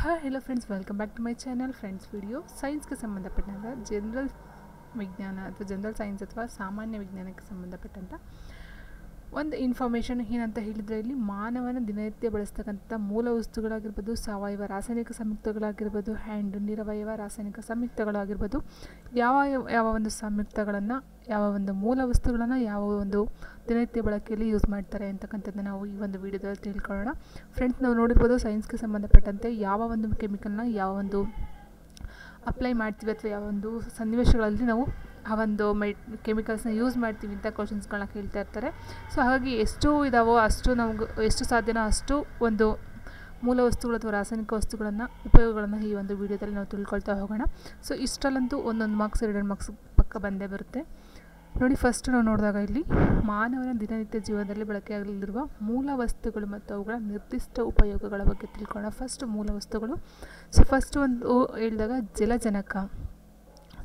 Hi hello friends, welcome back to my channel. Friends, video ಸೈನ್ಸ್ಗೆ ಸಂಬಂಧಪಟ್ಟಂಥ general ವಿಜ್ಞಾನ ಅಥವಾ ಜನರಲ್ ಸೈನ್ಸ್ ಅಥವಾ ಸಾಮಾನ್ಯ ವಿಜ್ಞಾನಕ್ಕೆ ಸಂಬಂಧಪಟ್ಟಂಥ ಒಂದು ಇನ್ಫಾರ್ಮೇಷನ್ ಏನಂತ ಹೇಳಿದರೆ, ಇಲ್ಲಿ ಮಾನವನ ದಿನನಿತ್ಯ ಬಳಸ್ತಕ್ಕಂಥ ಮೂಲ ವಸ್ತುಗಳಾಗಿರ್ಬೋದು, ಸಾವಯವ ರಾಸಾಯನಿಕ ಸಂಯುಕ್ತಗಳಾಗಿರ್ಬೋದು ಆ್ಯಂಡ್ ನಿರವಯವ ರಾಸಾಯನಿಕ ಸಂಯುಕ್ತಗಳಾಗಿರ್ಬೋದು, ಯಾವ ಒಂದು ಸಂಯುಕ್ತಗಳನ್ನು, ಯಾವ ಒಂದು ಮೂಲ ವಸ್ತುಗಳನ್ನು ಯಾವ ಒಂದು ದಿನನಿತ್ಯ ಬಳಕೆಯಲ್ಲಿ ಯೂಸ್ ಮಾಡ್ತಾರೆ ಅಂತಕ್ಕಂಥದ್ದನ್ನ ನಾವು ಈ ಒಂದು ವಿಡಿಯೋದಲ್ಲಿ ತಿಳ್ಕೊಳ್ಳೋಣ. ಫ್ರೆಂಡ್ಸ್, ನಾವು ನೋಡಿರ್ಬೋದು ಸೈನ್ಸ್ಗೆ ಸಂಬಂಧಪಟ್ಟಂತೆ ಯಾವ ಒಂದು ಕೆಮಿಕಲ್ನ ಯಾವ ಒಂದು ಅಪ್ಲೈ ಮಾಡ್ತೀವಿ ಅಥವಾ ಯಾವ ಒಂದು ಸನ್ನಿವೇಶಗಳಲ್ಲಿ ನಾವು ಆ ಒಂದು ಕೆಮಿಕಲ್ಸ್ನ ಯೂಸ್ ಮಾಡ್ತೀವಿ ಅಂತ ಕ್ವಶನ್ಸ್ಗಳನ್ನ ಕೇಳ್ತಾ ಇರ್ತಾರೆ. ಸೊ ಹಾಗಾಗಿ ಎಷ್ಟು ಇದಾವೋ ಅಷ್ಟು ನಮ್ಗೆ ಎಷ್ಟು ಸಾಧ್ಯನೋ ಅಷ್ಟು ಒಂದು ಮೂಲ ವಸ್ತುಗಳು ಅಥವಾ ರಾಸಾಯನಿಕ ವಸ್ತುಗಳನ್ನು ಉಪಯೋಗಗಳನ್ನು ಈ ಒಂದು ವಿಡಿಯೋದಲ್ಲಿ ನಾವು ತಿಳ್ಕೊಳ್ತಾ ಹೋಗೋಣ. ಸೊ ಇಷ್ಟಲ್ಲಂತೂ ಒಂದೊಂದು ಮಾರ್ಕ್ಸ್ 2 ಮಾರ್ಕ್ಸ್ ಪಕ್ಕ ಬಂದೇ ಬರುತ್ತೆ. ನೋಡಿ, ಫಸ್ಟ್ ನಾವು ನೋಡಿದಾಗ ಇಲ್ಲಿ ಮಾನವನ ದಿನನಿತ್ಯ ಜೀವನದಲ್ಲಿ ಬಳಕೆಯಾಗಲಿರುವ ಮೂಲ ವಸ್ತುಗಳು ಮತ್ತು ಅವುಗಳ ನಿರ್ದಿಷ್ಟ ಉಪಯೋಗಗಳ ಬಗ್ಗೆ ತಿಳ್ಕೊಳ್ಳೋಣ. ಫಸ್ಟ್ ಮೂಲ ವಸ್ತುಗಳು. ಸೊ ಫಸ್ಟ್ ಒಂದು ಹೇಳಿದಾಗ ಜಲಜನಕ.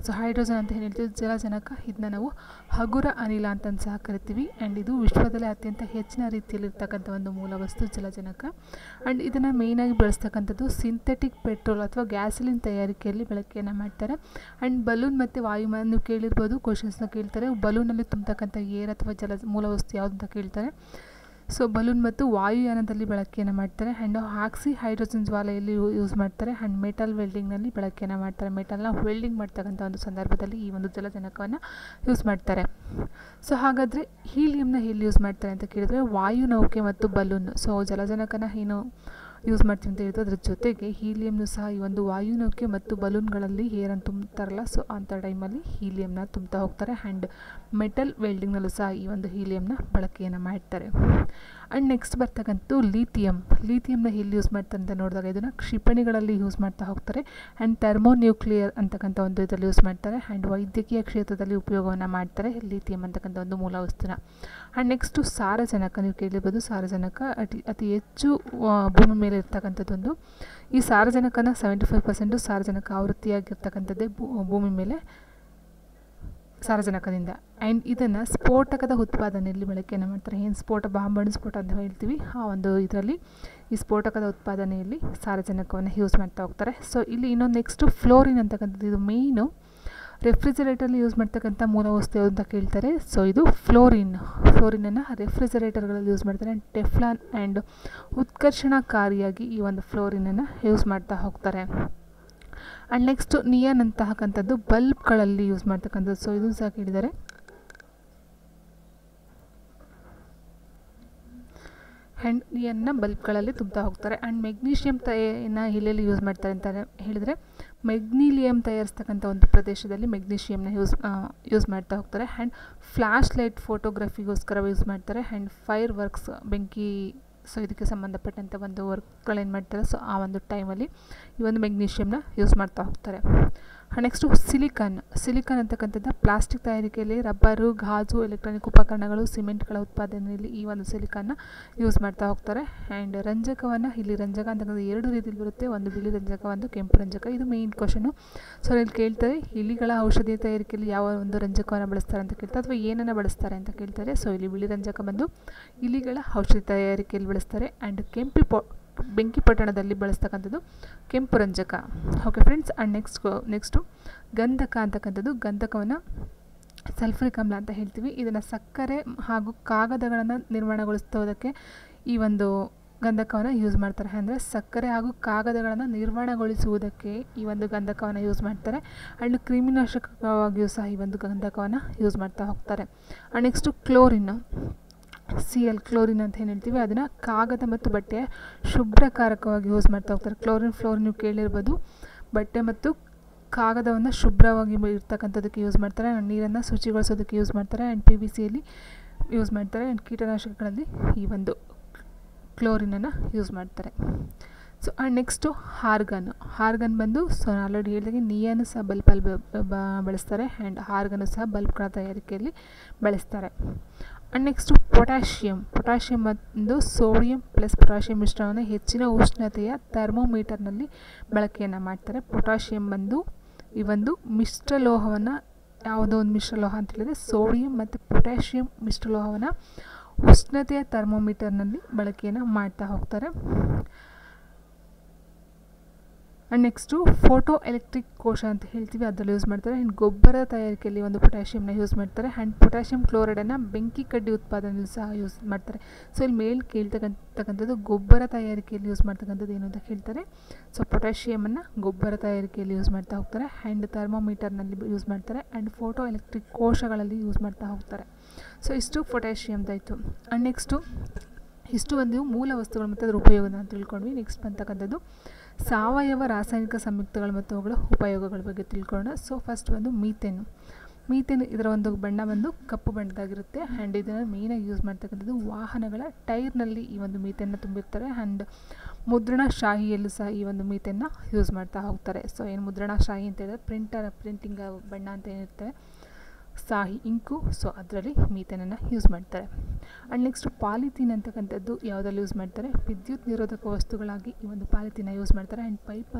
ಸೊ ಹೈಡ್ರೋಜನ್ ಅಂತ ಏನು ಹೇಳ್ತೀವಿ, ಜಲಜನಕ. ಇದನ್ನ ನಾವು ಹಗುರ ಅನಿಲ ಅಂತ ಸಹ ಕರಿತೀವಿ. ಆ್ಯಂಡ್ ಇದು ವಿಶ್ವದಲ್ಲೇ ಅತ್ಯಂತ ಹೆಚ್ಚಿನ ರೀತಿಯಲ್ಲಿರ್ತಕ್ಕಂಥ ಒಂದು ಮೂಲ ವಸ್ತು ಜಲಜನಕ. ಆ್ಯಂಡ್ ಇದನ್ನು ಮೇಯ್ನಾಗಿ ಬಳಸ್ತಕ್ಕಂಥದ್ದು ಸಿಂಥೆಟಿಕ್ ಪೆಟ್ರೋಲ್ ಅಥವಾ ಗ್ಯಾಸಲಿನ್ ತಯಾರಿಕೆಯಲ್ಲಿ ಬಳಕೆಯನ್ನು ಮಾಡ್ತಾರೆ. ಆ್ಯಂಡ್ ಬಲೂನ್ ಮತ್ತು ವಾಯುಮಾನ ನೀವು ಕೇಳಿರ್ಬೋದು, ಕ್ವಶನ್ಸ್ನ ಕೇಳ್ತಾರೆ. ಬಲೂನಲ್ಲಿ ತುಂಬತಕ್ಕಂಥ ಏರ್ ಅಥವಾ ಮೂಲ ವಸ್ತು ಯಾವುದು ಅಂತ ಕೇಳ್ತಾರೆ. ಸೊ ಬಲೂನ್ ಮತ್ತು ವಾಯುಯಾನದಲ್ಲಿ ಬಳಕೆಯನ್ನು ಮಾಡ್ತಾರೆ. ಆ್ಯಂಡ್ ಆಕ್ಸಿ ಹೈಡ್ರೋಜನ್ ಜ್ವಾಲೆಯಲ್ಲಿ ಯೂಸ್ ಮಾಡ್ತಾರೆ. ಆ್ಯಂಡ್ ಮೆಟಲ್ ವೆಲ್ಡಿಂಗ್ನಲ್ಲಿ ಬಳಕೆಯನ್ನು ಮಾಡ್ತಾರೆ. ಮೆಟಲ್ನ ವೆಲ್ಡಿಂಗ್ ಮಾಡ್ತಕ್ಕಂಥ ಒಂದು ಸಂದರ್ಭದಲ್ಲಿ ಈ ಒಂದು ಜಲಜನಕವನ್ನು ಯೂಸ್ ಮಾಡ್ತಾರೆ. ಸೊ ಹಾಗಾದರೆ ಹೀಲಿಯಂನ ಎಲ್ಲಿ ಯೂಸ್ ಮಾಡ್ತಾರೆ ಅಂತ ಕೇಳಿದರೆ, ವಾಯುನೌಕೆ ಮತ್ತು ಬಲೂನ್. ಸೊ ಜಲಜನಕನ ಏನು ಯೂಸ್ ಮಾಡ್ತೀವಿ ಅಂತ ಹೇಳಿದ್ರೆ, ಅದ್ರ ಜೊತೆಗೆ ಹೀಲಿಯಮ್ನು ಸಹ ಈ ಒಂದು ವಾಯುನೌಕೆ ಮತ್ತು ಬಲೂನ್ಗಳಲ್ಲಿ ಏರನ್ನು ತುಂಬ್ತಾರಲ್ಲ, ಸೊ ಅಂಥ ಟೈಮಲ್ಲಿ ಹೀಲಿಯಮ್ನ ತುಂಬ್ತಾ ಹೋಗ್ತಾರೆ. ಆ್ಯಂಡ್ ಮೆಟಲ್ ವೆಲ್ಡಿಂಗ್ನಲ್ಲೂ ಸಹ ಈ ಒಂದು ಹೀಲಿಯಮ್ನ ಬಳಕೆಯನ್ನು ಮಾಡ್ತಾರೆ. ಆ್ಯಂಡ್ ನೆಕ್ಸ್ಟ್ ಬರ್ತಕ್ಕಂಥದ್ದು ಲೀಥಿಯಮ್ನ ಎಲ್ಲಿ ಯೂಸ್ ಮಾಡ್ತಾರೆ ಅಂತ ನೋಡಿದಾಗ, ಇದನ್ನು ಕ್ಷಿಪಣಿಗಳಲ್ಲಿ ಯೂಸ್ ಮಾಡ್ತಾ ಹೋಗ್ತಾರೆ. ಆ್ಯಂಡ್ ಥರ್ಮೋನ್ಯೂಕ್ಲಿಯರ್ ಅಂತಕ್ಕಂಥ ಒಂದು ಇದರಲ್ಲಿ ಯೂಸ್ ಮಾಡ್ತಾರೆ. ಆ್ಯಂಡ್ ವೈದ್ಯಕೀಯ ಕ್ಷೇತ್ರದಲ್ಲಿ ಉಪಯೋಗವನ್ನು ಮಾಡ್ತಾರೆ ಲೀಥಿಯಮ್ ಅಂತಕ್ಕಂಥ ಒಂದು ಮೂಲ ವಸ್ತುನ. ಆ್ಯಂಡ್ ನೆಕ್ಸ್ಟು ಸಾರಜನಕ. ನೀವು ಕೇಳಿರ್ಬೋದು, ಸಾರಜನಕ ಅತಿ ಹೆಚ್ಚು ಭೂಮಿ ಮೇಲೆ ಇರ್ತಕ್ಕಂಥದ್ದೊಂದು. ಈ ಸಾರಜನಕನ 75% ಸಾರಜನಕ ಆವೃತ್ತಿಯಾಗಿರ್ತಕ್ಕಂಥದ್ದೇ ಭೂಮಿ ಮೇಲೆ ಸಾರಜನಕದಿಂದ. ಆ್ಯಂಡ್ ಇದನ್ನು ಸ್ಫೋಟಕದ ಉತ್ಪಾದನೆಯಲ್ಲಿ ಬಳಕೆಯನ್ನು ಮಾಡ್ತಾರೆ. ಏನು ಬಾಂಬ್ ಸ್ಫೋಟ ಅಂತ ಹೇಳ್ತೀವಿ, ಆ ಒಂದು ಇದರಲ್ಲಿ ಈ ಸ್ಫೋಟಕದ ಉತ್ಪಾದನೆಯಲ್ಲಿ ಸಾರಜನಕವನ್ನು ಯೂಸ್ ಮಾಡ್ತಾ ಹೋಗ್ತಾರೆ. ಸೊ ಇಲ್ಲಿ ಇನ್ನೊಂದು ನೆಕ್ಸ್ಟು ಫ್ಲೋರಿನ್ ಅಂತಕ್ಕಂಥದ್ದು. ಇದು ಮೇಯ್ನು ರೆಫ್ರಿಜರೇಟರ್ಲಿ ಯೂಸ್ ಮಾಡ್ತಕ್ಕಂಥ ಮೂಲ ವಸ್ತು ಯಾವುದು ಅಂತ ಕೇಳ್ತಾರೆ. ಸೊ ಇದು ಫ್ಲೋರಿನನ್ನು ರೆಫ್ರಿಜರೇಟರ್ಗಳಲ್ಲಿ ಯೂಸ್ ಮಾಡ್ತಾರೆ. ಆ್ಯಂಡ್ ಟೆಫ್ಲಾನ್ ಆ್ಯಂಡ್ ಉತ್ಕರ್ಷಣಕಾರಿಯಾಗಿ ಈ ಒಂದು ಫ್ಲೋರಿನನ್ನು ಯೂಸ್ ಮಾಡ್ತಾ ಹೋಗ್ತಾರೆ. ಆ್ಯಂಡ್ ನೆಕ್ಸ್ಟು ನಿಯಾನ್ ಅಂತಕ್ಕಂಥದ್ದು ಬಲ್ಬ್ಗಳಲ್ಲಿ ಯೂಸ್ ಮಾಡ್ತಕ್ಕಂಥದ್ದು. ಸೊ ಇದನ್ನು ಸಹ ಕೇಳಿದ್ದಾರೆ. ಆ್ಯಂಡ್ ನಿಯನ್ನ ಬಲ್ಬ್ಗಳಲ್ಲಿ ತುಂಬ್ತಾ ಹೋಗ್ತಾರೆ. ಆ್ಯಂಡ್ ಮೆಗ್ನೀಷಿಯಮ್ ಎಲ್ಲೆಲ್ಲಿ ಯೂಸ್ ಮಾಡ್ತಾರೆ ಅಂತ ಹೇಳಿದರೆ, ಮೆಗ್ನೀಲಿಯಮ್ ತಯಾರಿಸ್ತಕ್ಕಂಥ ಒಂದು ಪ್ರದೇಶದಲ್ಲಿ ಮೆಗ್ನೀಷಿಯಮ್ನ ಯೂಸ್ ಮಾಡ್ತಾ ಹೋಗ್ತಾರೆ. ಆ್ಯಂಡ್ ಫ್ಲ್ಯಾಶ್ ಲೈಟ್ ಫೋಟೋಗ್ರಫಿಗೋಸ್ಕರ ಯೂಸ್ ಮಾಡ್ತಾರೆ. ಆ್ಯಂಡ್ ಫೈರ್ ವರ್ಕ್ಸ್, ಬೆಂಕಿ, ಸೊ ಇದಕ್ಕೆ ಸಂಬಂಧಪಟ್ಟಂಥ ಒಂದು ವರ್ಕ್ಗಳೇನು ಮಾಡ್ತಾರೆ, ಸೊ ಆ ಒಂದು ಟೈಮಲ್ಲಿ ಈ ಒಂದು ಮೆಗ್ನೀಷಿಯಮ್ನ ಯೂಸ್ ಮಾಡ್ತಾ ಹೋಗ್ತಾರೆ. ನೆಕ್ಸ್ಟು ಸಿಲಿಕಾನ್ ಅಂತಕ್ಕಂಥದ್ದು ಪ್ಲಾಸ್ಟಿಕ್ ತಯಾರಿಕೆಯಲ್ಲಿ, ರಬ್ಬರು, ಗಾಜು, ಎಲೆಕ್ಟ್ರಾನಿಕ್ ಉಪಕರಣಗಳು, ಸಿಮೆಂಟ್ಗಳ ಉತ್ಪಾದನೆಯಲ್ಲಿ ಈ ಒಂದು ಸಿಲಿಕಾನ್ನ ಯೂಸ್ ಮಾಡ್ತಾ ಹೋಗ್ತಾರೆ. ಆ್ಯಂಡ್ ರಂಜಕವನ್ನು, ಇಲ್ಲಿ ರಂಜಕ ಅಂತಕ್ಕಂಥದ್ದು 2 ರೀತಿಯಲ್ಲಿ ಬರುತ್ತೆ. ಒಂದು ಬಿಳಿ ರಂಜಕ, ಒಂದು ಕೆಂಪು ರಂಜಕ. ಇದು ಮೇಯ್ನ್ ಕ್ವಶನು. ಸೊ ಇಲ್ಲಿ ಕೇಳ್ತಾರೆ, ಇಲಿಗಳ ಔಷಧಿ ತಯಾರಿಕೆಯಲ್ಲಿ ಯಾವ ಒಂದು ರಂಜಕವನ್ನು ಬಳಸ್ತಾರೆ ಅಂತ ಕೇಳ್ತಾರೆ, ಅಥವಾ ಏನನ್ನು ಬಳಸ್ತಾರೆ ಅಂತ ಕೇಳ್ತಾರೆ. ಸೊ ಇಲ್ಲಿ ಬಿಳಿ ರಂಜಕ ಬಂದು ಇಲಿಗಳ ಔಷಧಿ ತಯಾರಿಕೆಯಲ್ಲಿ ಬಳಸ್ತಾರೆ. ಆ್ಯಂಡ್ ಬೆಂಕಿ ಪಟ್ಟಣದಲ್ಲಿ ಬಳಸ್ತಕ್ಕಂಥದ್ದು ಕೆಂಪು ರಂಜಕ. Okay friends. ಆ್ಯಂಡ್ ನೆಕ್ಸ್ಟು ಗಂಧಕ ಅಂತಕ್ಕಂಥದ್ದು. ಗಂಧಕವನ್ನು ಸಲ್ಫ್ರಿಕ್ ಆಮ್ಲ ಅಂತ ಹೇಳ್ತೀವಿ. ಇದನ್ನು ಸಕ್ಕರೆ ಹಾಗೂ ಕಾಗದಗಳನ್ನು ನಿರ್ಮಾಣಗೊಳಿಸೋದಕ್ಕೆ ಈ ಒಂದು ಗಂಧಕವನ್ನು ಯೂಸ್ ಮಾಡ್ತಾರೆ. ಅಂದರೆ ಸಕ್ಕರೆ ಹಾಗೂ ಕಾಗದಗಳನ್ನು ನಿರ್ಮಾಣಗೊಳಿಸುವುದಕ್ಕೆ ಈ ಒಂದು ಗಂಧಕವನ್ನು ಯೂಸ್ ಮಾಡ್ತಾರೆ. ಆ್ಯಂಡ್ ಕ್ರಿಮಿನಾಶಕವಾಗಿಯೂ ಸಹ ಈ ಒಂದು ಗಂಧಕವನ್ನು ಯೂಸ್ ಮಾಡ್ತಾ ಹೋಗ್ತಾರೆ. ಆ್ಯಂಡ್ ನೆಕ್ಸ್ಟು ಕ್ಲೋರಿನ್ ಅಂತ ಏನು ಹೇಳ್ತೀವಿ, ಅದನ್ನು ಕಾಗದ ಮತ್ತು ಬಟ್ಟೆಯ ಶುಭ್ರಕಾರಕವಾಗಿ ಯೂಸ್ ಮಾಡ್ತಾ ಹೋಗ್ತಾರೆ. ಫ್ಲೋರಿನ್ ನೀವು ಕೇಳಿರ್ಬೋದು, ಬಟ್ಟೆ ಮತ್ತು ಕಾಗದವನ್ನು ಶುಭ್ರವಾಗಿ ಇರ್ತಕ್ಕಂಥದ್ದಕ್ಕೆ ಯೂಸ್ ಮಾಡ್ತಾರೆ. ನೀರನ್ನು ಶುಚಿಗೊಳಿಸೋದಕ್ಕೆ ಯೂಸ್ ಮಾಡ್ತಾರೆ. ಆ್ಯಂಡ್ PVCಯಲ್ಲಿ ಯೂಸ್ ಮಾಡ್ತಾರೆ. ಆ್ಯಂಡ್ ಕೀಟನಾಶಕಗಳಲ್ಲಿ ಈ ಒಂದು ಕ್ಲೋರಿನನ್ನು ಯೂಸ್ ಮಾಡ್ತಾರೆ. ಸೊ ಆ್ಯಂಡ್ ನೆಕ್ಸ್ಟು ಆರ್ಗನ್ ಬಂದು, ಸೊ ಆಲ್ರೆಡಿ ಹೇಳಿದಾಗೆ ನಿಯಾನು ಸಹ ಬಲ್ಬಲ್ಲಿ ಬಳಸ್ತಾರೆ. ಆ್ಯಂಡ್ ಆರ್ಗನ್ನು ಸಹ ಬಲ್ಬ್ಗಳ ತಯಾರಿಕೆಯಲ್ಲಿ ಬಳಸ್ತಾರೆ. ಆ್ಯಂಡ್ ನೆಕ್ಸ್ಟು ಪೊಟ್ಯಾಷಿಯಮ್ ಒಂದು ಸೋಡಿಯಂ ಪ್ಲಸ್ ಪೊಟ್ಯಾಷಿಯಂ ಮಿಶ್ರಣವನ್ನು ಹೆಚ್ಚಿನ ಉಷ್ಣತೆಯ ಥರ್ಮೋಮೀಟರ್ನಲ್ಲಿ ಬಳಕೆಯನ್ನು ಮಾಡ್ತಾರೆ. ಪೊಟ್ಯಾಷಿಯಮ್ ಬಂದು ಈ ಒಂದು ಮಿಶ್ರಲೋಹವನ್ನು, ಯಾವುದೋ ಒಂದು ಮಿಶ್ರಲೋಹ ಅಂತ ಹೇಳಿದರೆ ಸೋಡಿಯಂ ಮತ್ತು ಪೊಟ್ಯಾಷಿಯಂ ಮಿಶ್ರಲೋಹವನ್ನು ಉಷ್ಣತೆಯ ಥರ್ಮೋಮೀಟರ್ನಲ್ಲಿ ಬಳಕೆಯನ್ನು ಮಾಡ್ತಾ ಹೋಗ್ತಾರೆ. ಆ್ಯಂಡ್ ನೆಕ್ಸ್ಟು ಫೋಟೋ ಎಲೆಕ್ಟ್ರಿಕ್ ಕೋಶ ಅಂತ ಹೇಳ್ತೀವಿ, ಅದರಲ್ಲಿ ಯೂಸ್ ಮಾಡ್ತಾರೆ. ಆ್ಯಂಡ್ ಗೊಬ್ಬರ ತಯಾರಿಕೆಯಲ್ಲಿ ಒಂದು ಪೊಟ್ಯಾಷಿಯಮ್ನ ಯೂಸ್ ಮಾಡ್ತಾರೆ. ಆ್ಯಂಡ್ ಪೊಟ್ಯಾಷಿಯಮ್ ಕ್ಲೋರೈಡನ್ನು ಬೆಂಕಿ ಕಡ್ಡಿ ಉತ್ಪಾದನೆಯಲ್ಲಿ ಸಹ ಯೂಸ್ ಮಾಡ್ತಾರೆ. ಸೊ ಇಲ್ಲಿ ಮೇಲೆ ಕೇಳ್ತಕ್ಕಂಥದ್ದು ಗೊಬ್ಬರ ತಯಾರಿಕೆಯಲ್ಲಿ ಯೂಸ್ ಮಾಡ್ತಕ್ಕಂಥದ್ದು ಏನು ಅಂತ ಹೇಳ್ತಾರೆ. ಸೊ ಪೊಟ್ಯಾಷಿಯಮನ್ನು ಗೊಬ್ಬರ ತಯಾರಿಕೆಯಲ್ಲಿ ಯೂಸ್ ಮಾಡ್ತಾ ಹೋಗ್ತಾರೆ. ಆ್ಯಂಡ್ ಥರ್ಮೋಮೀಟರ್ನಲ್ಲಿ ಯೂಸ್ ಮಾಡ್ತಾರೆ. ಆ್ಯಂಡ್ ಫೋಟೋ ಎಲೆಕ್ಟ್ರಿಕ್ ಕೋಶಗಳಲ್ಲಿ ಯೂಸ್ ಮಾಡ್ತಾ ಹೋಗ್ತಾರೆ. ಸೊ ಇಷ್ಟು ಪೊಟ್ಯಾಷಿಯಮ್ದಾಯಿತು. ಆ್ಯಂಡ್ ನೆಕ್ಸ್ಟು ಇಷ್ಟು ಒಂದು ಮೂಲ ವಸ್ತುಗಳು ಮತ್ತು ಅದರ ಉಪಯೋಗನ ತಿಳ್ಕೊಂಡ್ವಿ. ನೆಕ್ಸ್ಟ್ ಬಂತಕ್ಕಂಥದ್ದು ಸಾವಯವ ರಾಸಾಯನಿಕ ಸಂಯುಕ್ತಗಳು ಮತ್ತು ಅವುಗಳ ಉಪಯೋಗಗಳ ಬಗ್ಗೆ ತಿಳ್ಕೊಳ್ಳೋಣ. ಸೊ ಫಸ್ಟ್ ಒಂದು ಮೀಥೇನ್ ಇದರ ಒಂದು ಬಣ್ಣ ಬಂದು ಕಪ್ಪು ಬಣ್ಣದಾಗಿರುತ್ತೆ. ಆ್ಯಂಡ್ ಇದನ್ನು ಮೇಯ್ನಾಗಿ ಯೂಸ್ ಮಾಡ್ತಕ್ಕಂಥದ್ದು ವಾಹನಗಳ ಟೈರ್ನಲ್ಲಿ ಈ ಒಂದು ಮೀಥೇನ್ನ ತುಂಬಿರ್ತಾರೆ. ಆ್ಯಂಡ್ ಮುದ್ರಣ ಶಾಹಿಯಲ್ಲೂ ಸಹ ಈ ಒಂದು ಮೀಥೇನ್ನ ಯೂಸ್ ಮಾಡ್ತಾ ಹೋಗ್ತಾರೆ. ಸೊ ಏನು ಮುದ್ರಣ ಶಾಹಿ ಅಂತ ಹೇಳಿದ್ರೆ ಪ್ರಿಂಟಿಂಗ್ ಬಣ್ಣ ಅಂತ ಏನಿರ್ತವೆ ಶಾಹಿ ಇಂಕು, ಸೊ ಅದರಲ್ಲಿ ಮೀಥೇನನ್ನು ಯೂಸ್ ಮಾಡ್ತಾರೆ. ಆ್ಯಂಡ್ ನೆಕ್ಸ್ಟ್ ಪಾಲಿಥೀನ್ ಅಂತಕ್ಕಂಥದ್ದು ಯಾವುದಲ್ಲಿ ಯೂಸ್ ಮಾಡ್ತಾರೆ, ವಿದ್ಯುತ್ ನಿರೋಧಕ ವಸ್ತುಗಳಾಗಿ ಈ ಒಂದು ಪಾಲಿಥೀನ ಯೂಸ್ ಮಾಡ್ತಾರೆ. ಆ್ಯಂಡ್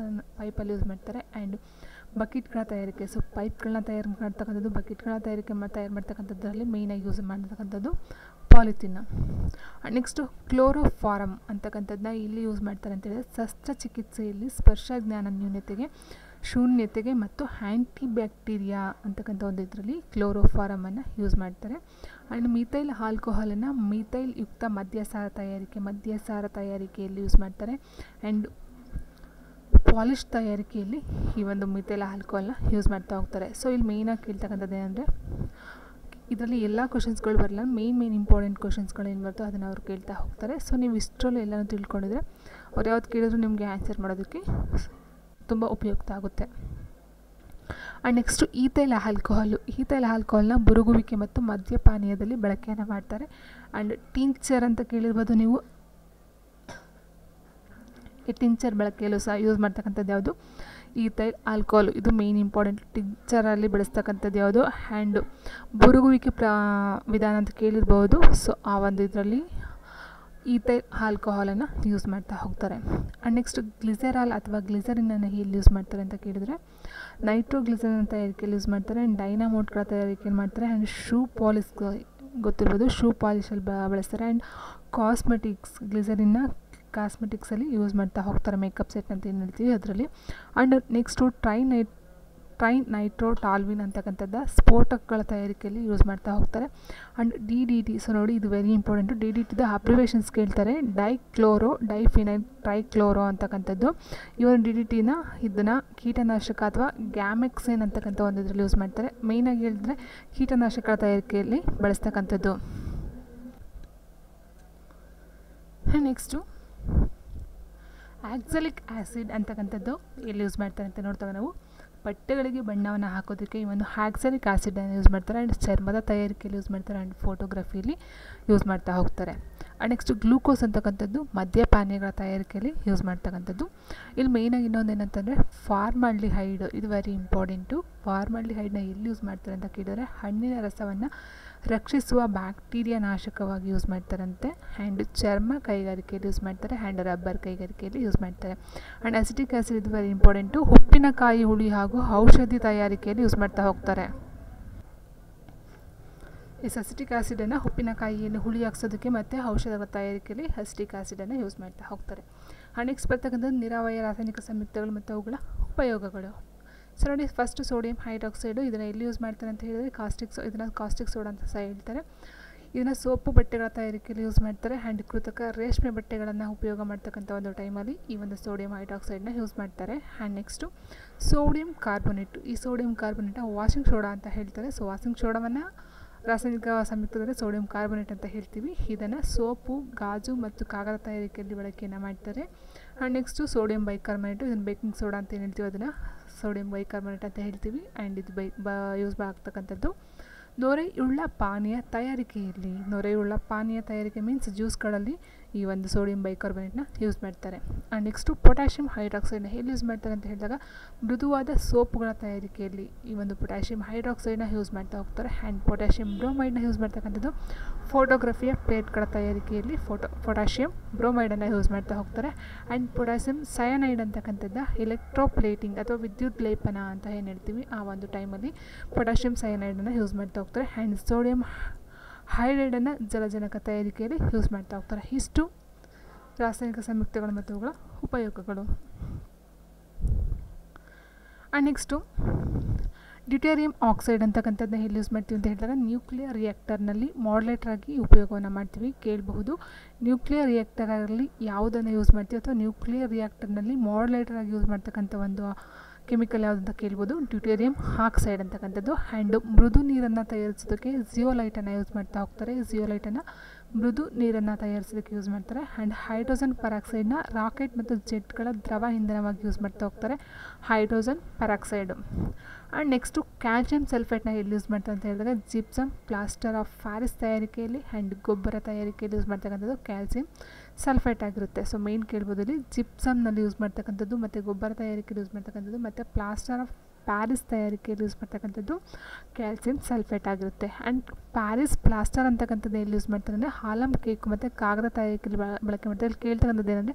ಪೈಪಲ್ಲಿ ಯೂಸ್ ಮಾಡ್ತಾರೆ. ಆ್ಯಂಡ್ ಬಕೆಟ್ಗಳ ತಯಾರಿಕೆ, ಸೊ ಪೈಪ್ಗಳನ್ನ ತಯಾರು ಮಾಡ್ತಕ್ಕಂಥದ್ದು, ಬಕೆಟ್ಗಳ ತಯಾರು ಮಾಡ್ತಕ್ಕಂಥದ್ರಲ್ಲಿ ಮೇಯ್ನಾಗಿ ಯೂಸ್ ಮಾಡ್ತಕ್ಕಂಥದ್ದು ಪಾಲಿಥೀನ. ಆ್ಯಂಡ್ ನೆಕ್ಸ್ಟು ಕ್ಲೋರೋಫಾರಮ್ ಅಂತಕ್ಕಂಥದ್ದನ್ನ ಇಲ್ಲಿ ಯೂಸ್ ಮಾಡ್ತಾರೆ ಅಂತ ಹೇಳಿದ್ರೆ ಶಸ್ತ್ರಚಿಕಿತ್ಸೆಯಲ್ಲಿ ಸ್ಪರ್ಶ ಜ್ಞಾನ ಶೂನ್ಯತೆಗೆ ಮತ್ತು ಆ್ಯಂಟಿ ಬ್ಯಾಕ್ಟೀರಿಯಾ ಅಂತಕ್ಕಂಥ ಒಂದು ಇದರಲ್ಲಿ ಕ್ಲೋರೋಫಾರಮನ್ನು ಯೂಸ್ ಮಾಡ್ತಾರೆ. ಆ್ಯಂಡ್ ಮಿಥೈಲ್ ಆಲ್ಕೋಹಾಲನ್ನು ಮಿಥೈಲ್ ಯುಕ್ತ ಮದ್ಯಸಾರ ತಯಾರಿಕೆಯಲ್ಲಿ ಯೂಸ್ ಮಾಡ್ತಾರೆ. ಆ್ಯಂಡ್ ಪಾಲಿಶ್ ತಯಾರಿಕೆಯಲ್ಲಿ ಈ ಒಂದು ಮಿಥೈಲ್ ಆಲ್ಕೋಹಾಲ್ನ ಯೂಸ್ ಮಾಡ್ತಾ ಹೋಗ್ತಾರೆ. ಸೊ ಇಲ್ಲಿ ಮೇಯ್ನಾಗಿ ಕೇಳ್ತಕ್ಕಂಥದ್ದು ಏನಂದರೆ ಇದರಲ್ಲಿ ಎಲ್ಲ ಕ್ವಶನ್ಸ್ಗಳು ಬರಲ್ಲ, ಮೇನ್ ಇಂಪಾರ್ಟೆಂಟ್ ಕ್ವಶನ್ಸ್ಗಳು ಏನು ಬರ್ತೋ ಅದನ್ನು ಅವ್ರು ಕೇಳ್ತಾ ಹೋಗ್ತಾರೆ. ಸೊ ನೀವು ಇಷ್ಟರಲ್ಲೂ ಎಲ್ಲನೂ ತಿಳ್ಕೊಂಡಿದ್ರೆ ಅವ್ರು ಯಾವ್ದು ಕೇಳಿದ್ರು ನಿಮಗೆ ಆನ್ಸರ್ ಮಾಡೋದಕ್ಕೆ ತುಂಬ ಉಪಯುಕ್ತ ಆಗುತ್ತೆ. ಆ್ಯಂಡ್ ನೆಕ್ಸ್ಟು ಈಥೈಲ್ ಆಲ್ಕೋಹಾಲ್ನ ಬುರುಗುವಿಕೆ ಮತ್ತು ಮದ್ಯಪಾನೀಯದಲ್ಲಿ ಬಳಕೆಯನ್ನು ಮಾಡ್ತಾರೆ. ಆ್ಯಂಡ್ ಟಿಂಕ್ಚರ್ ಅಂತ ಕೇಳಿರ್ಬೋದು ನೀವು, ಈ ಟಿಂಕ್ಚರ್ ಬಳಕೆಯಲ್ಲೂ ಸಹ ಯೂಸ್ ಮಾಡ್ತಕ್ಕಂಥದ್ದು ಯಾವುದು, ಈಥೈಲ್ ಆಲ್ಕೋಹಾಲ್. ಇದು ಮೇನ್ ಇಂಪಾರ್ಟೆಂಟ್. ಟಿಂಕ್ಚರಲ್ಲಿ ಬಳಸ್ತಕ್ಕಂಥದ್ದು ಯಾವುದು, ಆ್ಯಂಡ್ ಬುರುಗುವಿಕೆ ವಿಧಾನ ಅಂತ ಕೇಳಿರ್ಬೋದು. ಸೊ ಆ ಒಂದು ಇದರಲ್ಲಿ ಈಥೈಲ್ ಆಲ್ಕೋಹಾಲನ್ನು ಯೂಸ್ ಮಾಡ್ತಾ ಹೋಗ್ತಾರೆ. ಆ್ಯಂಡ್ ನೆಕ್ಸ್ಟ್ ಗ್ಲಿಸರಾಲ್ ಅಥವಾ ಗ್ಲಿಸರಿನನ್ನು ಎಲ್ಲಿ ಯೂಸ್ ಮಾಡ್ತಾರೆ ಅಂತ ಕೇಳಿದರೆ ನೈಟ್ರೋಗ್ಲಿಸರಿನ್ ತಯಾರಿಕೆಯಲ್ಲಿ ಯೂಸ್ ಮಾಡ್ತಾರೆ. ಆ್ಯಂಡ್ ಡೈನಾಮೋಟ್ಗಳ ತಯಾರಿಕೆಯಲ್ಲಿ ಮಾಡ್ತಾರೆ. ಆ್ಯಂಡ್ ಶೂ ಪಾಲಿಶ್ ಗೊತ್ತಿರ್ಬೋದು, ಶೂ ಪಾಲಿಶಲ್ಲಿ ಬಳಸ್ತಾರೆ. ಆ್ಯಂಡ್ ಗ್ಲಿಸರಿನ್ನ ಕಾಸ್ಮೆಟಿಕ್ಸಲ್ಲಿ ಯೂಸ್ ಮಾಡ್ತಾ ಹೋಗ್ತಾರೆ. ಮೇಕಪ್ ಸೆಟ್ ಅಂತ ಏನು ಹೇಳ್ತೀವಿ ಅದರಲ್ಲಿ. ಆ್ಯಂಡ್ ನೆಕ್ಸ್ಟು ಟ್ರೈನೈಟ್ರೋಟಾಲ್ವಿನ್ ಅಂತಕ್ಕಂಥದ್ದು ಸ್ಫೋಟಕಗಳ ತಯಾರಿಕೆಯಲ್ಲಿ ಯೂಸ್ ಮಾಡ್ತಾ ಹೋಗ್ತಾರೆ. ಆ್ಯಂಡ್ DDT, ಸೊ ನೋಡಿ ಇದು ವೆರಿ ಇಂಪಾರ್ಟೆಂಟು. DDTದ ಅಬ್ರಿವೇಷನ್ಸ್ ಕೇಳ್ತಾರೆ. ಡೈಫಿನೈಲ್ ಟ್ರೈಕ್ಲೋರೋ ಅಂತಕ್ಕಂಥದ್ದು. ಇವರು DDTನ ಇದನ್ನು ಕೀಟನಾಶಕ ಅಥವಾ ಗ್ಯಾಮೆಕ್ಸೇನ್ ಅಂತಕ್ಕಂಥ ಒಂದು ಇದರಲ್ಲಿ ಯೂಸ್ ಮಾಡ್ತಾರೆ. ಮೇಯ್ನಾಗಿ ಹೇಳಿದ್ರೆ ಕೀಟನಾಶಕಗಳ ತಯಾರಿಕೆಯಲ್ಲಿ ಬಳಸ್ತಕ್ಕಂಥದ್ದು. ನೆಕ್ಸ್ಟು ಆಕ್ಸಾಲಿಕ್ ಆ್ಯಸಿಡ್ ಅಂತಕ್ಕಂಥದ್ದು ಎಲ್ಲಿ ಯೂಸ್ ಮಾಡ್ತಾರೆ ಅಂತ ನೋಡ್ತಾವೆ ನಾವು. ಬಟ್ಟೆಗಳಿಗೆ ಬಣ್ಣವನ್ನು ಹಾಕೋದಕ್ಕೆ ಈ ಒಂದು ಆಕ್ಸಾಲಿಕ್ ಆ್ಯಸಿಡನ್ನು ಯೂಸ್ ಮಾಡ್ತಾರೆ. ಆ್ಯಂಡ್ ಚರ್ಮದ ತಯಾರಿಕೆಯಲ್ಲಿ ಯೂಸ್ ಮಾಡ್ತಾರೆ. ಆ್ಯಂಡ್ ಫೋಟೋಗ್ರಫಿಯಲ್ಲಿ ಯೂಸ್ ಮಾಡ್ತಾ ಹೋಗ್ತಾರೆ. ಆ್ಯಂಡ್ ನೆಕ್ಸ್ಟ್ ಗ್ಲೂಕೋಸ್ ಅಂತಕ್ಕಂಥದ್ದು ಮದ್ಯಪಾನೀಯಗಳ ತಯಾರಿಕೆಯಲ್ಲಿ ಯೂಸ್ ಮಾಡ್ತಕ್ಕಂಥದ್ದು. ಇಲ್ಲಿ ಮೇಯ್ನಾಗಿ ಇನ್ನೊಂದು ಏನಂತಂದರೆ ಫಾರ್ಮಾಲ್ಡಿಹೈಡ್, ಇದು ವೆರಿ ಇಂಪಾರ್ಟೆಂಟು. ಫಾರ್ಮಾಲ್ಡಿಹೈಡ್ನ ಎಲ್ಲಿ ಯೂಸ್ ಮಾಡ್ತಾರೆ ಅಂತ ಕೇಳಿದರೆ ಹಣ್ಣಿನ ರಸವನ್ನು ರಕ್ಷಿಸುವ ಬ್ಯಾಕ್ಟೀರಿಯಾ ನಾಶಕವಾಗಿ ಯೂಸ್ ಮಾಡ್ತಾರಂತೆ. ಆ್ಯಂಡ್ ಚರ್ಮ ಕೈಗಾರಿಕೆಯಲ್ಲಿ ಯೂಸ್ ಮಾಡ್ತಾರೆ. ಆ್ಯಂಡ್ ರಬ್ಬರ್ ಕೈಗಾರಿಕೆಯಲ್ಲಿ ಯೂಸ್ ಮಾಡ್ತಾರೆ. ಆ್ಯಂಡ್ ಅಸಿಟಿಕ್ ಆ್ಯಸಿಡ್ ಇದು ವೆರಿ ಇಂಪಾರ್ಟೆಂಟು. ಉಪ್ಪಿನಕಾಯಿ ಹುಳಿ ಹಾಗೂ ಔಷಧಿ ತಯಾರಿಕೆಯಲ್ಲಿ ಯೂಸ್ ಮಾಡ್ತಾ ಹೋಗ್ತಾರೆ. ಈ ಅಸಿಟಿಕ್ ಆ್ಯಸಿಡನ್ನು ಉಪ್ಪಿನಕಾಯಿಯನ್ನು ಹುಳಿ ಹಾಕ್ಸೋದಕ್ಕೆ ಮತ್ತು ಔಷಧಗಳ ತಯಾರಿಕೆಯಲ್ಲಿ ಅಸಿಟಿಕ್ ಆ್ಯಸಿಡನ್ನು ಯೂಸ್ ಮಾಡ್ತಾ ಹೋಗ್ತಾರೆ. ಆ್ಯಂಡ್ ನೆಕ್ಸ್ಟ್ ಬರ್ತಕ್ಕಂಥದ್ದು ನಿರಾವಯ ರಾಸಾಯನಿಕ ಸಂಯುಕ್ತಗಳು ಮತ್ತು ಅವುಗಳ ಉಪಯೋಗಗಳು. ಸೊ ನೋಡಿ, ಫಸ್ಟ್ ಸೋಡಿಯಂ ಹೈಡ್ರಾಕ್ಸೈಡು ಇದನ್ನು ಎಲ್ಲಿ ಯೂಸ್ ಮಾಡ್ತಾರೆ ಅಂತ ಹೇಳಿದರೆ ಇದನ್ನು ಕಾಸ್ಟಿಕ್ ಸೋಡಾ ಅಂತ ಸಹ ಹೇಳ್ತಾರೆ. ಇದನ್ನು ಸೋಪು ಬಟ್ಟೆಗಳ ತಯಾರಿಕೆಯಲ್ಲಿ ಯೂಸ್ ಮಾಡ್ತಾರೆ. ಆ್ಯಂಡ್ ಕೃತಕ ರೇಷ್ಮೆ ಬಟ್ಟೆಗಳನ್ನು ಉಪಯೋಗ ಮಾಡ್ತಕ್ಕಂಥ ಒಂದು ಟೈಮಲ್ಲಿ ಈ ಒಂದು ಸೋಡಿಯಂ ಹೈಡ್ರಾಕ್ಸೈಡನ್ನ ಯೂಸ್ ಮಾಡ್ತಾರೆ. ಆ್ಯಂಡ್ ನೆಕ್ಸ್ಟು ಸೋಡಿಯಂ ಕಾರ್ಬೋನೇಟ್, ಈ ಸೋಡಿಯಂ ಕಾರ್ಬೋನೇಟನ್ನ ವಾಷಿಂಗ್ ಸೋಡಾ ಅಂತ ಹೇಳ್ತಾರೆ. ಸೊ ವಾಷಿಂಗ್ ಸೋಡಾವನ್ನು ರಾಸಾಯನಿಕ ಸಂಯುಕ್ತದಲ್ಲಿ ಸೋಡಿಯಂ ಕಾರ್ಬೋನೇಟ್ ಅಂತ ಹೇಳ್ತೀವಿ. ಇದನ್ನು ಸೋಪು, ಗಾಜು ಮತ್ತು ಕಾಗದ ತಯಾರಿಕೆಯಲ್ಲಿ ಬಳಕೆಯನ್ನು ಮಾಡ್ತಾರೆ. ಆ್ಯಂಡ್ ನೆಕ್ಸ್ಟು ಸೋಡಿಯಂ ಬೈಕಾರ್ಬನೇಟು, ಇದನ್ನು ಬೇಕಿಂಗ್ ಸೋಡಾ ಅಂತ ಏನು ಹೇಳ್ತೀವಿ ಅದನ್ನು ಸೋಡಿಯಂ ಬೈಕಾರ್ಬನೇಟ್ ಅಂತ ಹೇಳ್ತೀವಿ. ಆ್ಯಂಡ್ ಇದು ಯೂಸ್ ಆಗ್ತಕ್ಕಂಥದ್ದು ನೊರೆಯುಳ್ಳ ಪಾನೀಯ ತಯಾರಿಕೆ ಮೀನ್ಸ್ ಜ್ಯೂಸ್ಗಳಲ್ಲಿ ಈ ಒಂದು ಸೋಡಿಯಂ ಬೈಕಾರ್ಬನೇಟ್ನ ಯೂಸ್ ಮಾಡ್ತಾರೆ. ಆ್ಯಂಡ್ ನೆಕ್ಸ್ಟು ಪೊಟ್ಯಾಷಿಯಂ ಹೈಡ್ರಾಕ್ಸೈಡ್ನ ಎಲ್ಲಿ ಯೂಸ್ ಮಾಡ್ತಾರೆ ಅಂತ ಹೇಳಿದಾಗ ಮೃದುವಾದ ಸೋಪುಗಳ ತಯಾರಿಕೆಯಲ್ಲಿ ಈ ಒಂದು ಪೊಟ್ಯಾಷಿಯಂ ಹೈಡ್ರಾಕ್ಸೈಡ್ನ ಯೂಸ್ ಮಾಡ್ತಾ ಹೋಗ್ತಾರೆ. ಆ್ಯಂಡ್ ಪೊಟ್ಯಾಷಿಯಂ ಬ್ರೋಮೈಡ್ನ ಯೂಸ್ ಮಾಡ್ತಕ್ಕಂಥದ್ದು ಫೋಟೋಗ್ರಫಿಯ ಪ್ಲೇಟ್ಗಳ ತಯಾರಿಕೆಯಲ್ಲಿ ಪೊಟ್ಯಾಷಿಯಂ ಬ್ರೋಮೈಡನ್ನು ಯೂಸ್ ಮಾಡ್ತಾ ಹೋಗ್ತಾರೆ. ಆ್ಯಂಡ್ ಪೊಟ್ಯಾಷಿಯಂ ಸಯನೈಡ್ ಅಂತಕ್ಕಂಥದ್ದು ಎಲೆಕ್ಟ್ರೋಪ್ಲೇಟಿಂಗ್ ಅಥವಾ ವಿದ್ಯುತ್ ಲೇಪನ ಅಂತ ಏನು ಹೇಳ್ತೀವಿ ಆ ಒಂದು ಟೈಮಲ್ಲಿ ಪೊಟ್ಯಾಷಿಯಂ ಸಯನೈಡನ್ನು ಯೂಸ್ ಮಾಡ್ತಾ ಹೋಗ್ತಾರೆ. ಆ್ಯಂಡ್ ಸೋಡಿಯಂ ಹೈಡ್ರೈಡನ್ನು ಜಲಜನಕ ತಯಾರಿಕೆಯಲ್ಲಿ ಯೂಸ್ ಮಾಡ್ತಾ ಹೋಗ್ತಾರೆ. ಇಷ್ಟು ರಾಸಾಯನಿಕ ಸಂಯುಕ್ತಗಳು ಮತ್ತು ಅವುಗಳ ಉಪಯೋಗಗಳು. ಆ್ಯಂಡ್ ನೆಕ್ಸ್ಟು ಡ್ಯೂಟೇರಿಯಂ ಆಕ್ಸೈಡ್ ಅಂತಕ್ಕಂಥದ್ದನ್ನ ಎಲ್ಲಿ ಯೂಸ್ ಮಾಡ್ತೀವಿ ಅಂತ ಹೇಳಿದಾಗ ನ್ಯೂಕ್ಲಿಯರ್ ರಿಯಾಕ್ಟರ್ನಲ್ಲಿ ಮಾಡ್ಯುಲೇಟರ್ ಆಗಿ ಉಪಯೋಗವನ್ನು ಮಾಡ್ತೀವಿ. ಕೇಳಬಹುದು ನ್ಯೂಕ್ಲಿಯರ್ ರಿಯಾಕ್ಟರಲ್ಲಿ ಯಾವುದನ್ನು ಯೂಸ್ ಮಾಡ್ತೀವಿ ಅಥವಾ ನ್ಯೂಕ್ಲಿಯರ್ ರಿಯಾಕ್ಟರ್ನಲ್ಲಿ ಮಾಡ್ಯುಲೇಟರ್ ಆಗಿ ಯೂಸ್ ಮಾಡ್ತಕ್ಕಂಥ ಒಂದು ಕೆಮಿಕಲ್ ಯಾವುದು ಅಂತ ಕೇಳ್ಬೋದು. ಡ್ಯೂಟೇರಿಯಂ ಆಕ್ಸೈಡ್ ಅಂತಕ್ಕಂಥದ್ದು. ಆ್ಯಂಡ್ ಮೃದು ನೀರನ್ನು ತಯಾರಿಸೋದಕ್ಕೆ ಜಿಯೋಲೈಟನ್ನು ಯೂಸ್ ಮಾಡ್ತಾ ಹೋಗ್ತಾರೆ. ಜಿಯೋಲೈಟನ್ನು ಮೃದು ನೀರನ್ನು ತಯಾರಿಸೋದಕ್ಕೆ ಯೂಸ್ ಮಾಡ್ತಾರೆ. ಆ್ಯಂಡ್ ಹೈಡ್ರೋಜನ್ ಪರಾಕ್ಸೈಡ್ನ ರಾಕೆಟ್ ಮತ್ತು ಜೆಟ್ಗಳ ದ್ರವ ಇಂಧನವಾಗಿ ಯೂಸ್ ಮಾಡ್ತಾ ಹೋಗ್ತಾರೆ, ಹೈಡ್ರೋಜನ್ ಪರಾಕ್ಸೈಡು. ಆ್ಯಂಡ್ ನೆಕ್ಸ್ಟು ಕ್ಯಾಲ್ಸಿಯಂ ಸಲ್ಫೇಟ್ನ ಎಲ್ಲಿ ಯೂಸ್ ಮಾಡ್ತಾರೆ ಅಂತ ಹೇಳಿದಾಗ ಜಿಪ್ಸಮ್, ಪ್ಲಾಸ್ಟರ್ ಆಫ್ ಪ್ಯಾರಿಸ್ ತಯಾರಿಕೆಯಲ್ಲಿ ಆ್ಯಂಡ್ ಗೊಬ್ಬರ ತಯಾರಿಕೆಯಲ್ಲಿ ಯೂಸ್ ಮಾಡ್ತಕ್ಕಂಥದ್ದು ಕ್ಯಾಲ್ಸಿಯಂ ಸಲ್ಫೇಟ್ ಆಗಿರುತ್ತೆ. ಸೊ ಮೇನ್ ಕೇಳ್ಬೋದು ಇಲ್ಲಿ ಜಿಪ್ಸಮ್ನಲ್ಲಿ ಯೂಸ್ ಮಾಡ್ತಕ್ಕಂಥದ್ದು ಮತ್ತು ಗೊಬ್ಬರ ತಯಾರಿಕೆಯಲ್ಲಿ ಯೂಸ್ ಮಾಡ್ತಕ್ಕಂಥದ್ದು ಮತ್ತು ಪ್ಲಾಸ್ಟರ್ ಆಫ್ ಪ್ಯಾರಿಸ್ ತಯಾರಿಕೆಯಲ್ಲಿ ಯೂಸ್ ಮಾಡ್ತಕ್ಕಂಥದ್ದು ಕ್ಯಾಲ್ಸಿಯಂ ಸಲ್ಫೇಟ್ ಆಗಿರುತ್ತೆ. ಆ್ಯಂಡ್ ಪ್ಯಾರಿಸ್ ಪ್ಲಾಸ್ಟರ್ ಅಂತಕ್ಕಂಥದ್ದು ಎಲ್ಲಿ ಯೂಸ್ ಮಾಡ್ತಾರೆ ಅಂದರೆ ಆಲಮ್ ಕೇಕ್ ಮತ್ತು ಕಾಗದ ತಯಾರಿಕೆಯಲ್ಲಿ ಬಳಕೆ ಮಾಡ್ತಾರೆ. ಇಲ್ಲಿ ಕೇಳ್ತಕ್ಕಂಥದ್ದು ಏನಂದರೆ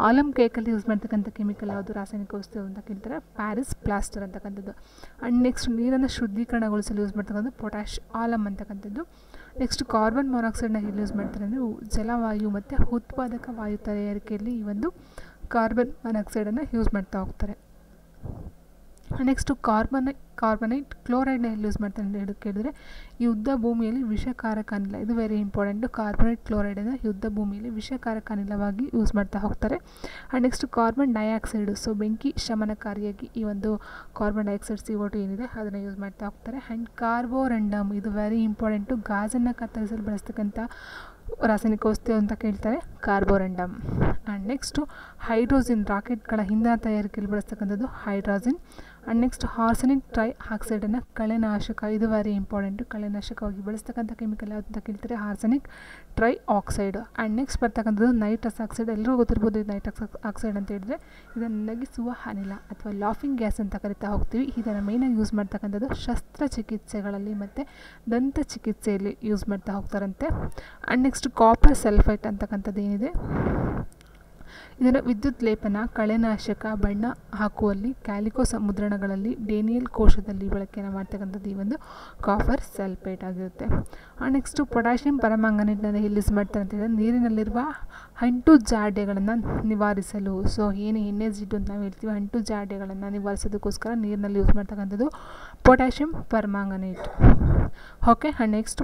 ಆಲಮ್ ಕೇಕಲ್ಲಿ ಯೂಸ್ ಮಾಡ್ತಕ್ಕಂಥ ಕೆಮಿಕಲ್ ಯಾವುದು, ರಾಸಾಯನಿಕ ವಸ್ತು ಅಂತ ಕೇಳ್ತಾರೆ, ಪ್ಯಾರಿಸ್ ಪ್ಲಾಸ್ಟರ್ ಅಂತಕ್ಕಂಥದ್ದು. ಆ್ಯಂಡ್ ನೆಕ್ಸ್ಟ್ ನೀರನ್ನು ಶುದ್ಧೀಕರಣಗೊಳಿಸಲು ಯೂಸ್ ಮಾಡ್ತಕ್ಕಂಥದ್ದು ಪೊಟ್ಯಾಶ್ ಆಲಮ್ ಅಂತಕ್ಕಂಥದ್ದು. ನೆಕ್ಸ್ಟ್ ಕಾರ್ಬನ್ ಮಾನಾಕ್ಸೈಡ್ನ ಎಲ್ಲಿ ಯೂಸ್ ಮಾಡ್ತಾರೆ ಅಂದರೆ ಜಲವಾಯು ಮತ್ತು ಉತ್ಪಾದಕ ವಾಯು ತಯಾರಿಕೆಯಲ್ಲಿ ಈ ಒಂದು ಕಾರ್ಬನ್ ಮಾನಾಕ್ಸೈಡನ್ನು ಯೂಸ್ ಮಾಡ್ತಾ ಹೋಗ್ತಾರೆ. ನೆಕ್ಸ್ಟು ಕಾರ್ಬನೈಟ್ ಕ್ಲೋರೈಡ್ನ ಎಲ್ಲಿ ಯೂಸ್ ಮಾಡ್ತಾರೆ ಅಂತ ಕೇಳಿದ್ರೆ ಯುದ್ಧ ಭೂಮಿಯಲ್ಲಿ ವಿಷಕಾರಕ ಅನಿಲ, ಇದು ವೆರಿ ಇಂಪಾರ್ಟೆಂಟು. ಕಾರ್ಬನೈಟ್ ಕ್ಲೋರೈಡನ್ನು ಯುದ್ಧ ಭೂಮಿಯಲ್ಲಿ ವಿಷಕಾರಕ ಅನಿಲವಾಗಿ ಯೂಸ್ ಮಾಡ್ತಾ ಹೋಗ್ತಾರೆ. And next carbon dioxide, so ಬೆಂಕಿ ಶಮನಕಾರಿಯಾಗಿ ಈ ಒಂದು ಕಾರ್ಬನ್ ಡೈಆಕ್ಸೈಡ್ CO2 ಏನಿದೆ ಅದನ್ನು ಯೂಸ್ ಮಾಡ್ತಾ ಹೋಗ್ತಾರೆ. ಆ್ಯಂಡ್ ಕಾರ್ಬೋರಂಡಮ್, ಇದು ವೆರಿ ಇಂಪಾರ್ಟೆಂಟು, ಗಾಜನ್ನು ಕತ್ತರಿಸಲು ಬಳಸ್ತಕ್ಕಂಥ ರಾಸಾಯನಿಕ ವಸ್ತು ಅಂತ ಕೇಳ್ತಾರೆ, ಕಾರ್ಬೋರಂಡಮ್. ಆ್ಯಂಡ್ ನೆಕ್ಸ್ಟು ಹೈಡ್ರೋಜಿನ್, ರಾಕೆಟ್ಗಳ ಇಂಧನ ತಯಾರಿಕೆಯಲ್ಲಿ ಬಳಸ್ತಕ್ಕಂಥದ್ದು ಹೈಡ್ರೋಜಿನ್. ಆ್ಯಂಡ್ ನೆಕ್ಸ್ಟ್ ಆರ್ಸೆನಿಕ್ ಟ್ರೈ ಆಕ್ಸೈಡನ್ನು ಕಳೆನಾಶಕ, ಇದು ವೆರಿ ಇಂಪಾರ್ಟೆಂಟು, ಕಳೆನಾಶಕವಾಗಿ ಬಳಸ್ತಕ್ಕಂಥ ಕೆಮಿಕಲ್ ಯಾವುದು ಅಂತ ಕೇಳ್ತಾರೆ, arsenic trioxide. And next ಬರ್ತಕ್ಕಂಥದ್ದು ನೈಟ್ರಸ್ ಆಕ್ಸೈಡ್, ಎಲ್ಲರೂ ಗೊತ್ತಿರ್ಬೋದು ನೈಟ್ರಸ್ ಆಕ್ಸೈಡ್ ಅಂತ ಹೇಳಿದ್ರೆ ಇದನ್ನು ನಗಿಸುವ ಅನಿಲ ಅಥವಾ ಲಾಫಿಂಗ್ ಗ್ಯಾಸ್ ಅಂತ ಕರಿತಾ ಹೋಗ್ತೀವಿ. ಇದನ್ನು ಮೇಯ್ನಾಗಿ ಯೂಸ್ ಮಾಡ್ತಕ್ಕಂಥದ್ದು ಶಸ್ತ್ರಚಿಕಿತ್ಸೆಗಳಲ್ಲಿ ಮತ್ತು ದಂತ ಚಿಕಿತ್ಸೆಯಲ್ಲಿ ಯೂಸ್ ಮಾಡ್ತಾ ಹೋಗ್ತಾರಂತೆ. ಆ್ಯಂಡ್ ನೆಕ್ಸ್ಟ್ ಕಾಪರ್ ಸಲ್ಫೈಟ್ ಅಂತಕ್ಕಂಥದ್ದು ಏನಿದೆ ಇದನ್ನು ವಿದ್ಯುತ್ ಲೇಪನ, ಕಳೆನಾಶಕ, ಬಣ್ಣ ಹಾಕುವಲ್ಲಿ, ಕ್ಯಾಲಿಕೋ ಮುದ್ರಣಗಳಲ್ಲಿ, ಡೇನಿಯಲ್ ಕೋಶದಲ್ಲಿ ಬಳಕೆಯನ್ನು ಮಾಡ್ತಕ್ಕಂಥದ್ದು ಈ ಒಂದು ಕಾಪರ್ ಸಲ್ಫೇಟ್ ಆಗಿರುತ್ತೆ. ನೆಕ್ಸ್ಟು ಪೊಟ್ಯಾಷಿಯಂ ಪರಮಾಂಗನೇಟ್ನ ಎಲ್ಲಿ ಯೂಸ್ ಮಾಡ್ತಾರೆ ಅಂತ ಹೇಳಿದ್ರೆ ನೀರಿನಲ್ಲಿರುವ ಅಂಟು ಜಾಡ್ಯಗಳನ್ನು ನಿವಾರಿಸಲು, ಸೊ ಏನು ಎಣ್ಣೆ ಜಿಡ್ಡು ಅಂತ ನಾವು ಹೇಳ್ತೀವಿ, ಅಂಟು ಜಾಡ್ಯಗಳನ್ನು ನಿವಾರಿಸೋದಕ್ಕೋಸ್ಕರ ನೀರಿನಲ್ಲಿ ಯೂಸ್ ಮಾಡ್ತಕ್ಕಂಥದ್ದು potassium permanganate. Okay. And next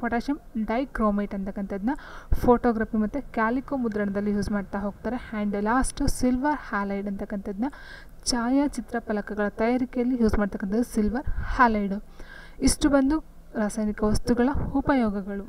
potassium dichromate ಅಂತಕ್ಕಂಥದ್ದನ್ನ ಫೋಟೋಗ್ರಫಿ ಮತ್ತು ಕ್ಯಾಲಿಕೋ ಮುದ್ರಣದಲ್ಲಿ ಯೂಸ್ ಮಾಡ್ತಾ ಹೋಗ್ತಾರೆ. ಆ್ಯಂಡ್ ಲಾಸ್ಟು ಸಿಲ್ವರ್ ಹ್ಯಾಲೈಡ್ ಅಂತಕ್ಕಂಥದ್ದನ್ನ ಛಾಯಾಚಿತ್ರ ಫಲಕಗಳ ತಯಾರಿಕೆಯಲ್ಲಿ ಯೂಸ್ ಮಾಡ್ತಕ್ಕಂಥದ್ದು ಸಿಲ್ವರ್ ಹ್ಯಾಲೈಡು. ಇಷ್ಟು ಬಂದು ರಾಸಾಯನಿಕ ವಸ್ತುಗಳ ಉಪಯೋಗಗಳು.